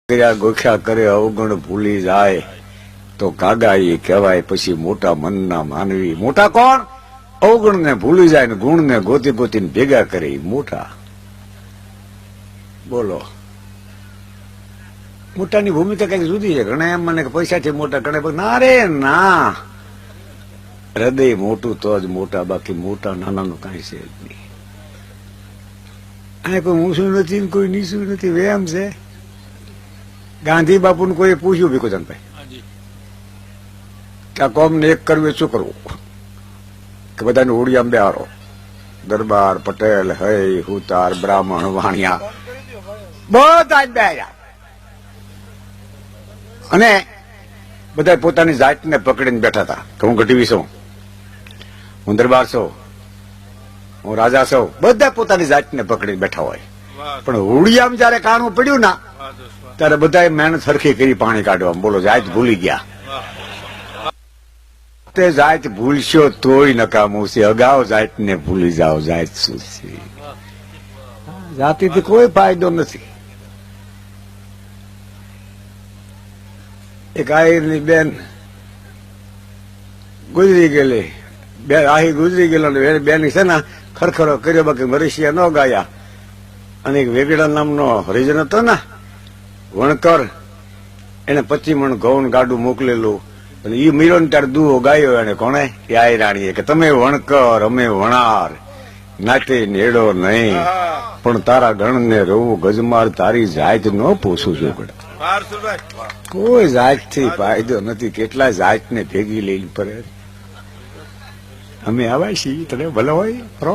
કર્યા ગોખ્યા કરે અવગણ ભૂલી જાય તો કાગાઈ કહેવાય. પછી મોટા મનના માનવી. મોટા કોણ? અવગણ ને ભૂલી જાય ને ગુણ ને ગોતી ગોતીને ભેગા કરે મોટા. બોલો, મોટાની ભૂમિકા કઈક જુદી છે. ઘણા એમ મને પૈસાથી મોટા, ઘણા ના રે ના, હૃદય મોટું તો જ મોટા, બાકી મોટા નાનાનું કઈ છે જ નહીં. અને કોઈ ઊંચું નથી ને કોઈ નીચું નથી, વેમ છે. ગાંધી બાપુ ને કોઈ પૂછ્યું ભીખુદાનભાઈ કે આ કોમ ને એક કરવું શું કરવું? કે બધાને ઓડિયામાં બેહારો, દરબાર, પટેલ, હૈ, હુતાર, બ્રાહ્મણ, વાણિયા બધા જ બેહ્યા અને બધા પોતાની જાતને પકડીને બેઠા હતા કે હું ગઢવી છું, હું દરબાર છું, હું રાજા છું. બધા પોતાની જાતને પકડીને બેઠા હોય. પણ હોડિયામાં જયારે કાણું પડ્યું ના ત્યારે બધા મહેનત સરખી કરી પાણી કાઢવા. બોલો, જાત ભૂલી ગયા. તે જાત ભૂલશો તોય નકામું છે. અગાઉ જાતને ભૂલી જાઓ, જાત શું છે? જાતિથી કોઈ ફાયદો નથી. એક આહિરની બેન ગુજરી ગયેલી, આહી ગુજરી ગયેલો બેન છે ને ખરખરો કર્યો, બાકી મરીશિયા ન ગાયા. અને એક વેગડા નામનો હરિજન હતો ને વણકર, એને 25 મણ ઘઉં ગાડું મોકલેલું. અને એ મીરો ને ત્યારે દુહો ગાયો એને. કોણે? એ આઈ રાણીએ કે તમે વણકર અમે વણાર, નાટે નેડો નહીં, પણ તારા ગણ ને રોવું ગજમાર, તારી જાત ન પૂછું છું. કોઈ જાત થી ફાયદો નથી. કેટલા જાત ને ભેગી લઈને ફરે. અમે આવ્યા છીએ, તને ભલે હોય ફરો.